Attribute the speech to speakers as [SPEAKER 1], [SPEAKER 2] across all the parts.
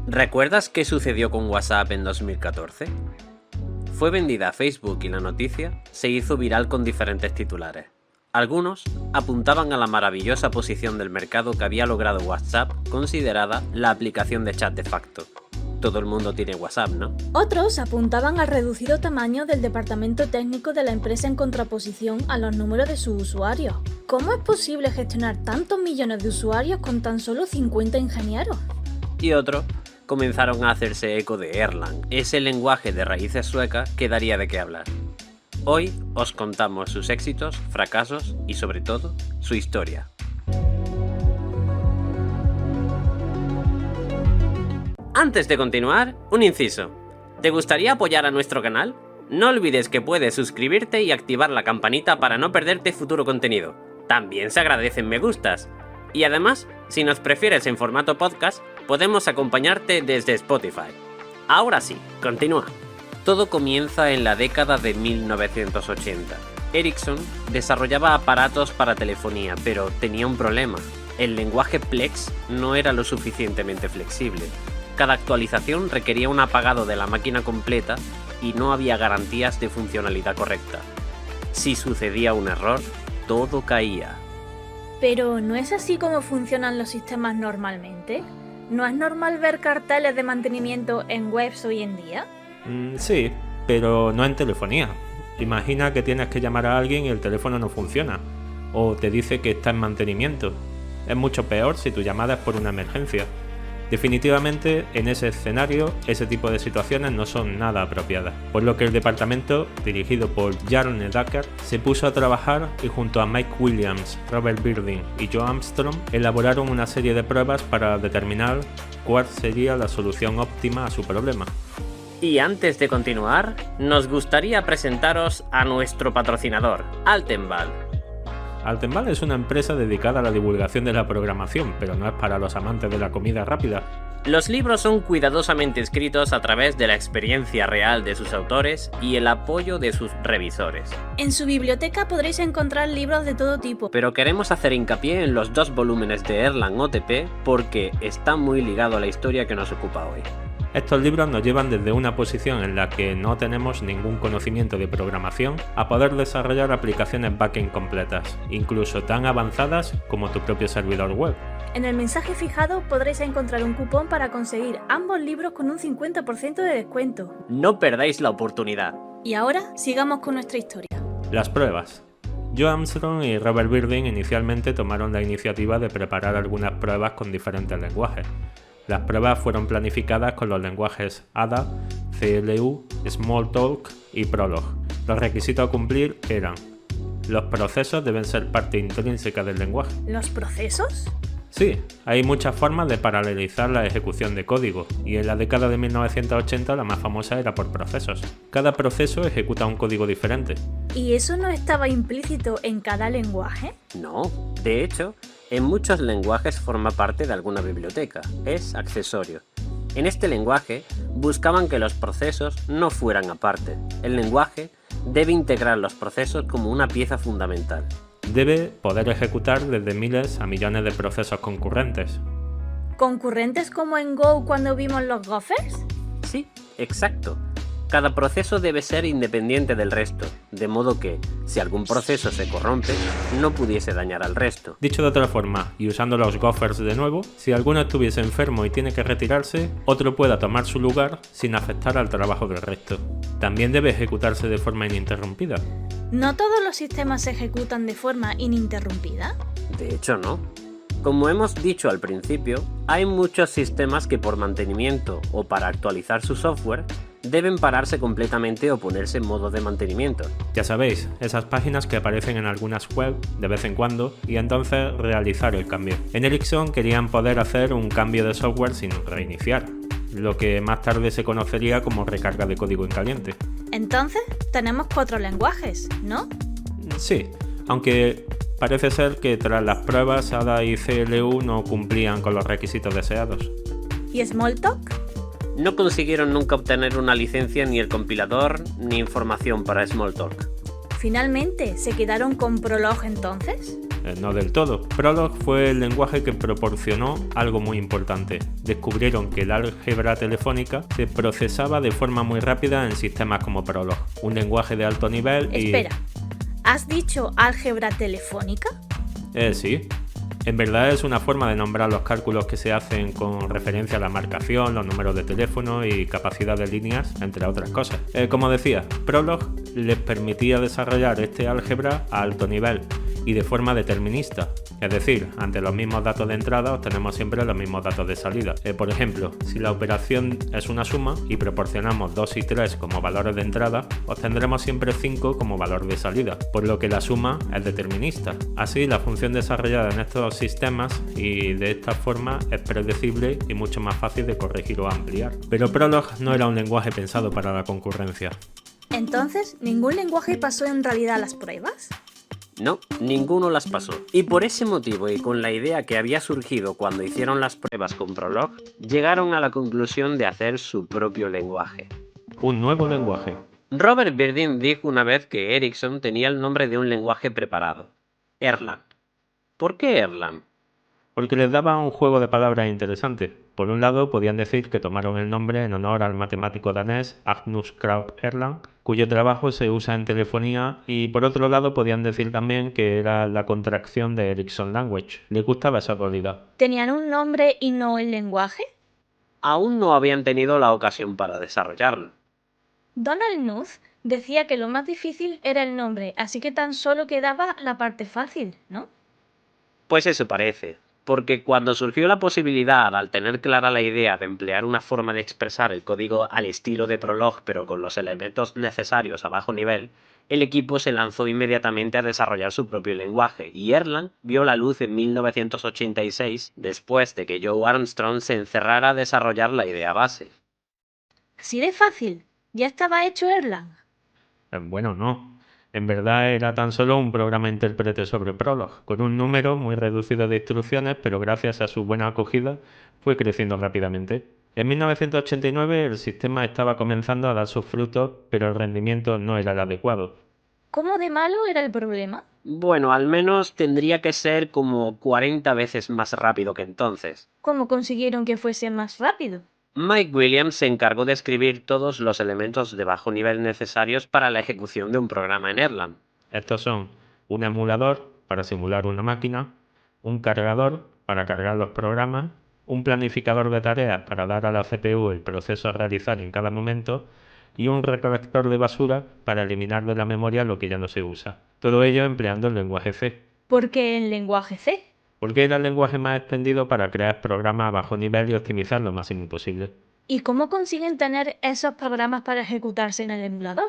[SPEAKER 1] ¿Recuerdas qué sucedió con WhatsApp en 2014? Fue vendida a Facebook y la noticia se hizo viral con diferentes titulares. Algunos apuntaban a la maravillosa posición del mercado que había logrado WhatsApp, considerada la aplicación de chat de facto. Todo el mundo tiene WhatsApp, ¿no?
[SPEAKER 2] Otros apuntaban al reducido tamaño del departamento técnico de la empresa en contraposición a los números de sus usuarios. ¿Cómo es posible gestionar tantos millones de usuarios con tan solo 50 ingenieros?
[SPEAKER 1] Y otros comenzaron a hacerse eco de Erlang, ese lenguaje de raíces suecas que daría de qué hablar. Hoy os contamos sus éxitos, fracasos y sobre todo, su historia. Antes de continuar, un inciso. ¿Te gustaría apoyar a nuestro canal? No olvides que puedes suscribirte y activar la campanita para no perderte futuro contenido. También se agradecen me gustas. Y además, si nos prefieres en formato podcast, podemos acompañarte desde Spotify. Ahora sí, continúa. Todo comienza en la década de 1980. Ericsson desarrollaba aparatos para telefonía, pero tenía un problema. El lenguaje Plex no era lo suficientemente flexible. Cada actualización requería un apagado de la máquina completa y no había garantías de funcionalidad correcta. Si sucedía un error, todo caía.
[SPEAKER 2] Pero ¿no es así como funcionan los sistemas normalmente? ¿No es normal ver carteles de mantenimiento en webs hoy en día?
[SPEAKER 3] Sí, pero no en telefonía. Imagina que tienes que llamar a alguien y el teléfono no funciona, o te dice que está en mantenimiento. Es mucho peor si tu llamada es por una emergencia. Definitivamente, en ese escenario, ese tipo de situaciones no son nada apropiadas, por lo que el departamento, dirigido por Jarne Dacker, se puso a trabajar y junto a Mike Williams, Robert Birding y Joe Armstrong elaboraron una serie de pruebas para determinar cuál sería la solución óptima a su problema.
[SPEAKER 1] Y antes de continuar, nos gustaría presentaros a nuestro patrocinador, Altenball.
[SPEAKER 3] Altenball es una empresa dedicada a la divulgación de la programación, pero no es para los amantes de la comida rápida.
[SPEAKER 1] Los libros son cuidadosamente escritos a través de la experiencia real de sus autores y el apoyo de sus revisores.
[SPEAKER 2] En su biblioteca podréis encontrar libros de todo tipo.
[SPEAKER 1] Pero queremos hacer hincapié en los 2 volúmenes de Erlang OTP porque está muy ligado a la historia que nos ocupa hoy.
[SPEAKER 3] Estos libros nos llevan desde una posición en la que no tenemos ningún conocimiento de programación a poder desarrollar aplicaciones backend completas, incluso tan avanzadas como tu propio servidor web.
[SPEAKER 2] En el mensaje fijado podréis encontrar un cupón para conseguir ambos libros con un 50% de descuento.
[SPEAKER 1] No perdáis la oportunidad.
[SPEAKER 2] Y ahora sigamos con nuestra historia.
[SPEAKER 3] Las pruebas. Joe Armstrong y Robert Birding inicialmente tomaron la iniciativa de preparar algunas pruebas con diferentes lenguajes. Las pruebas fueron planificadas con los lenguajes Ada, CLU, Smalltalk y Prolog. Los requisitos a cumplir eran: los procesos deben ser parte intrínseca del lenguaje.
[SPEAKER 2] ¿Los procesos?
[SPEAKER 3] Sí, hay muchas formas de paralelizar la ejecución de código, y en la década de 1980 la más famosa era por procesos. Cada proceso ejecuta un código diferente.
[SPEAKER 2] ¿Y eso no estaba implícito en cada lenguaje?
[SPEAKER 1] No, de hecho, en muchos lenguajes forma parte de alguna biblioteca, es accesorio. En este lenguaje buscaban que los procesos no fueran aparte. El lenguaje debe integrar los procesos como una pieza fundamental.
[SPEAKER 3] Debe poder ejecutar desde miles a millones de procesos concurrentes.
[SPEAKER 2] ¿Concurrentes como en Go cuando vimos los gophers?
[SPEAKER 1] Sí, exacto. Cada proceso debe ser independiente del resto, de modo que, si algún proceso se corrompe, no pudiese dañar al resto.
[SPEAKER 3] Dicho de otra forma, y usando los gophers de nuevo, si alguno estuviese enfermo y tiene que retirarse, otro pueda tomar su lugar sin afectar al trabajo del resto. También debe ejecutarse de forma ininterrumpida.
[SPEAKER 2] ¿No todos los sistemas se ejecutan de forma ininterrumpida?
[SPEAKER 1] De hecho, no. Como hemos dicho al principio, hay muchos sistemas que por mantenimiento o para actualizar su software deben pararse completamente o ponerse en modo de mantenimiento.
[SPEAKER 3] Ya sabéis, esas páginas que aparecen en algunas web de vez en cuando y entonces realizar el cambio. En Ericsson querían poder hacer un cambio de software sin reiniciar, lo que más tarde se conocería como recarga de código en caliente.
[SPEAKER 2] Entonces, tenemos 4 lenguajes, ¿no?
[SPEAKER 3] Sí, aunque parece ser que tras las pruebas Ada y CLU no cumplían con los requisitos deseados.
[SPEAKER 2] ¿Y Smalltalk?
[SPEAKER 1] No consiguieron nunca obtener una licencia ni el compilador ni información para Smalltalk.
[SPEAKER 2] ¿Finalmente se quedaron con Prolog entonces?
[SPEAKER 3] no del todo. Prolog fue el lenguaje que proporcionó algo muy importante. Descubrieron que el álgebra telefónica se procesaba de forma muy rápida en sistemas como Prolog, un lenguaje de alto nivel y...
[SPEAKER 2] Espera, ¿has dicho álgebra telefónica?
[SPEAKER 3] Sí. En verdad es una forma de nombrar los cálculos que se hacen con referencia a la marcación, los números de teléfono y capacidad de líneas, entre otras cosas. Como decía, Prolog les permitía desarrollar este álgebra a alto nivel y de forma determinista. Es decir, ante los mismos datos de entrada obtenemos siempre los mismos datos de salida. Por ejemplo, si la operación es una suma y proporcionamos 2 y 3 como valores de entrada, obtendremos siempre 5 como valor de salida, por lo que la suma es determinista. Así, la función desarrollada en estos sistemas y de esta forma es predecible y mucho más fácil de corregir o ampliar. Pero Prolog no era un lenguaje pensado para la concurrencia.
[SPEAKER 2] Entonces, ¿ningún lenguaje pasó en realidad las pruebas?
[SPEAKER 1] No, ninguno las pasó. Y por ese motivo y con la idea que había surgido cuando hicieron las pruebas con Prolog, llegaron a la conclusión de hacer su propio lenguaje.
[SPEAKER 3] Un nuevo lenguaje.
[SPEAKER 1] Robert Virding dijo una vez que Ericsson tenía el nombre de un lenguaje preparado: Erlang. ¿Por qué Erlang?
[SPEAKER 3] Porque les daba un juego de palabras interesante. Por un lado, podían decir que tomaron el nombre en honor al matemático danés Magnus Kraup Erlang, cuyo trabajo se usa en telefonía, y por otro lado podían decir también que era la contracción de Ericsson Language. Les gustaba esa cualidad.
[SPEAKER 2] ¿Tenían un nombre y no el lenguaje?
[SPEAKER 1] Aún no habían tenido la ocasión para desarrollarlo.
[SPEAKER 2] Donald Knuth decía que lo más difícil era el nombre, así que tan solo quedaba la parte fácil, ¿no?
[SPEAKER 1] Pues eso parece. Porque cuando surgió la posibilidad, al tener clara la idea de emplear una forma de expresar el código al estilo de Prolog pero con los elementos necesarios a bajo nivel, el equipo se lanzó inmediatamente a desarrollar su propio lenguaje, y Erlang vio la luz en 1986, después de que Joe Armstrong se encerrara a desarrollar la idea base.
[SPEAKER 2] ¿Así de fácil? ¿Ya estaba hecho Erlang?
[SPEAKER 3] Bueno, no. En verdad era tan solo un programa intérprete sobre Prolog, con un número muy reducido de instrucciones, pero gracias a su buena acogida fue creciendo rápidamente. En 1989 el sistema estaba comenzando a dar sus frutos, pero el rendimiento no era el adecuado.
[SPEAKER 2] ¿Cómo de malo era el problema?
[SPEAKER 1] Bueno, al menos tendría que ser como 40 veces más rápido que entonces.
[SPEAKER 2] ¿Cómo consiguieron que fuese más rápido?
[SPEAKER 1] Mike Williams se encargó de escribir todos los elementos de bajo nivel necesarios para la ejecución de un programa en Erlang.
[SPEAKER 3] Estos son un emulador para simular una máquina, un cargador para cargar los programas, un planificador de tareas para dar a la CPU el proceso a realizar en cada momento y un recolector de basura para eliminar de la memoria lo que ya no se usa. Todo ello empleando el lenguaje C.
[SPEAKER 2] ¿Por qué el lenguaje C?
[SPEAKER 3] Porque era el lenguaje más extendido para crear programas a bajo nivel y optimizar lo máximo posible.
[SPEAKER 2] ¿Y cómo consiguen tener esos programas para ejecutarse en el emulador?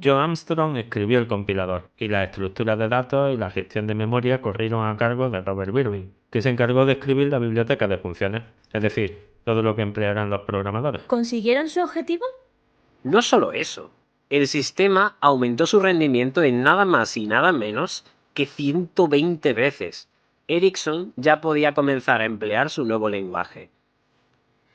[SPEAKER 3] Joe Armstrong escribió el compilador, y las estructuras de datos y la gestión de memoria corrieron a cargo de Robert Virding, que se encargó de escribir la biblioteca de funciones, es decir, todo lo que emplearán los programadores.
[SPEAKER 2] ¿Consiguieron su objetivo?
[SPEAKER 1] No solo eso, el sistema aumentó su rendimiento en nada más y nada menos que 120 veces. Ericsson ya podía comenzar a emplear su nuevo lenguaje.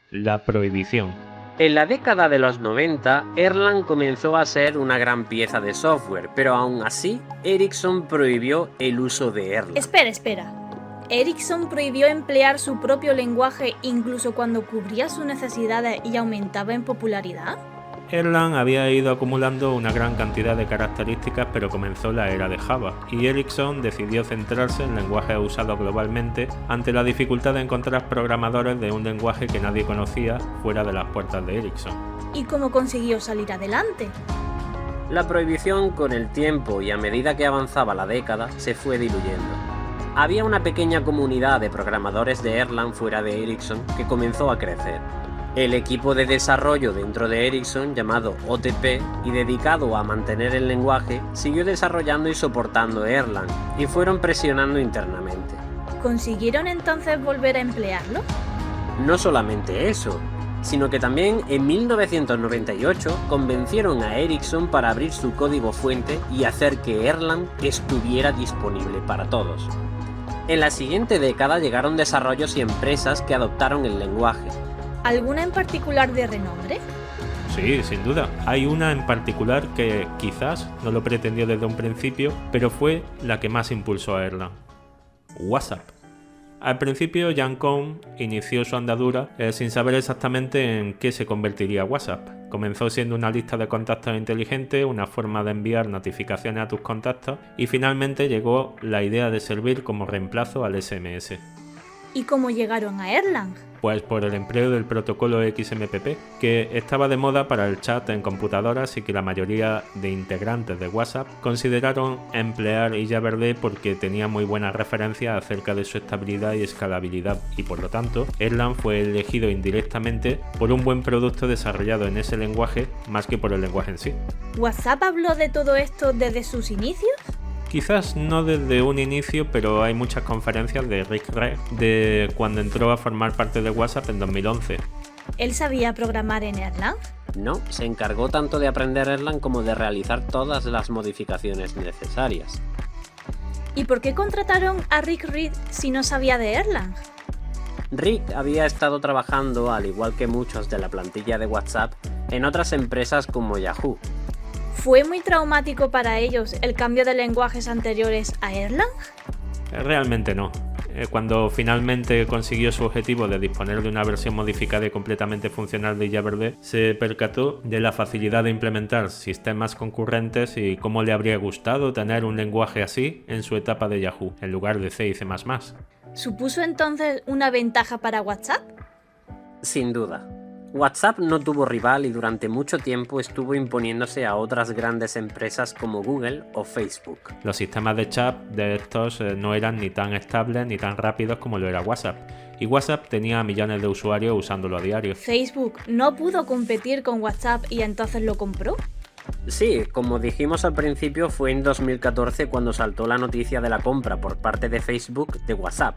[SPEAKER 3] La prohibición.
[SPEAKER 1] En la década de los 90, Erlang comenzó a ser una gran pieza de software, pero aún así, Ericsson prohibió el uso de Erlang.
[SPEAKER 2] Espera. ¿Ericsson prohibió emplear su propio lenguaje incluso cuando cubría sus necesidades y aumentaba en popularidad?
[SPEAKER 3] Erlang había ido acumulando una gran cantidad de características, pero comenzó la era de Java, y Ericsson decidió centrarse en lenguajes usados globalmente ante la dificultad de encontrar programadores de un lenguaje que nadie conocía fuera de las puertas de Ericsson.
[SPEAKER 2] ¿Y cómo consiguió salir adelante?
[SPEAKER 1] La prohibición, con el tiempo y a medida que avanzaba la década, se fue diluyendo. Había una pequeña comunidad de programadores de Erlang fuera de Ericsson que comenzó a crecer. El equipo de desarrollo dentro de Ericsson, llamado OTP y dedicado a mantener el lenguaje, siguió desarrollando y soportando Erlang, y fueron presionando internamente.
[SPEAKER 2] ¿Consiguieron entonces volver a emplearlo?
[SPEAKER 1] No solamente eso, sino que también en 1998 convencieron a Ericsson para abrir su código fuente y hacer que Erlang estuviera disponible para todos. En la siguiente década llegaron desarrollos y empresas que adoptaron el lenguaje.
[SPEAKER 2] ¿Alguna en particular de renombre?
[SPEAKER 3] Sí, sin duda. Hay una en particular que quizás no lo pretendió desde un principio, pero fue la que más impulsó a Erlang. WhatsApp. Al principio, Jan Koum inició su andadura sin saber exactamente en qué se convertiría WhatsApp. Comenzó siendo una lista de contactos inteligente, una forma de enviar notificaciones a tus contactos, y finalmente llegó la idea de servir como reemplazo al SMS.
[SPEAKER 2] ¿Y cómo llegaron a Erlang?
[SPEAKER 3] Pues por el empleo del protocolo XMPP, que estaba de moda para el chat en computadoras y que la mayoría de integrantes de WhatsApp consideraron emplear YVRD porque tenía muy buenas referencias acerca de su estabilidad y escalabilidad, y por lo tanto Erlang fue elegido indirectamente por un buen producto desarrollado en ese lenguaje más que por el lenguaje en sí.
[SPEAKER 2] ¿WhatsApp habló de todo esto desde sus inicios?
[SPEAKER 3] Quizás no desde un inicio, pero hay muchas conferencias de Rick Reg de cuando entró a formar parte de WhatsApp en 2011.
[SPEAKER 2] ¿Él sabía programar en Erlang?
[SPEAKER 1] No, se encargó tanto de aprender Erlang como de realizar todas las modificaciones necesarias.
[SPEAKER 2] ¿Y por qué contrataron a Rick Reed si no sabía de Erlang?
[SPEAKER 1] Rick había estado trabajando, al igual que muchos de la plantilla de WhatsApp, en otras empresas como Yahoo.
[SPEAKER 2] ¿Fue muy traumático para ellos el cambio de lenguajes anteriores a Erlang?
[SPEAKER 3] Realmente no. Cuando finalmente consiguió su objetivo de disponer de una versión modificada y completamente funcional de YVRD, se percató de la facilidad de implementar sistemas concurrentes y cómo le habría gustado tener un lenguaje así en su etapa de Yahoo, en lugar de C y C++.
[SPEAKER 2] ¿Supuso entonces una ventaja para WhatsApp?
[SPEAKER 1] Sin duda. WhatsApp no tuvo rival y durante mucho tiempo estuvo imponiéndose a otras grandes empresas como Google o Facebook.
[SPEAKER 3] Los sistemas de chat de estos no eran ni tan estables ni tan rápidos como lo era WhatsApp, y WhatsApp tenía millones de usuarios usándolo a diario.
[SPEAKER 2] ¿Facebook no pudo competir con WhatsApp y entonces lo compró?
[SPEAKER 1] Sí, como dijimos al principio, fue en 2014 cuando saltó la noticia de la compra por parte de Facebook de WhatsApp.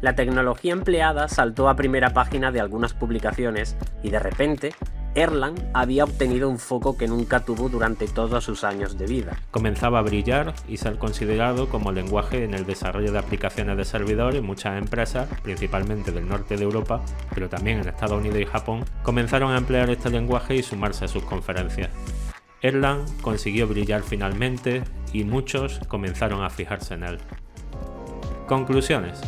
[SPEAKER 1] La tecnología empleada saltó a primera página de algunas publicaciones y de repente Erlang había obtenido un foco que nunca tuvo durante todos sus años de vida.
[SPEAKER 3] Comenzaba a brillar y ser considerado como lenguaje en el desarrollo de aplicaciones de servidor, y muchas empresas, principalmente del norte de Europa, pero también en Estados Unidos y Japón, comenzaron a emplear este lenguaje y sumarse a sus conferencias. Erlang consiguió brillar finalmente y muchos comenzaron a fijarse en él. Conclusiones.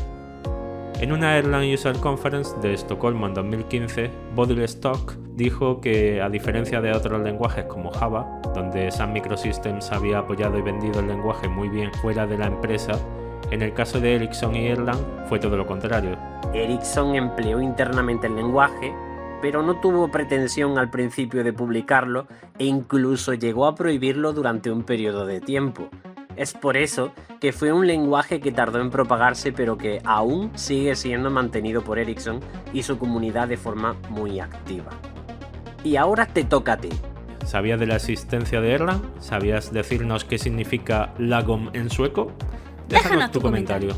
[SPEAKER 3] En una Erlang User Conference de Estocolmo en 2015, Bodil Stock dijo que, a diferencia de otros lenguajes como Java, donde Sun Microsystems había apoyado y vendido el lenguaje muy bien fuera de la empresa, en el caso de Ericsson y Erlang fue todo lo contrario.
[SPEAKER 1] Ericsson empleó internamente el lenguaje, pero no tuvo pretensión al principio de publicarlo e incluso llegó a prohibirlo durante un periodo de tiempo. Es por eso que fue un lenguaje que tardó en propagarse, pero que aún sigue siendo mantenido por Ericsson y su comunidad de forma muy activa. Y ahora te toca a ti.
[SPEAKER 3] ¿Sabías de la existencia de Erlang? ¿Sabías decirnos qué significa lagom en sueco? Déjanos tu comentario.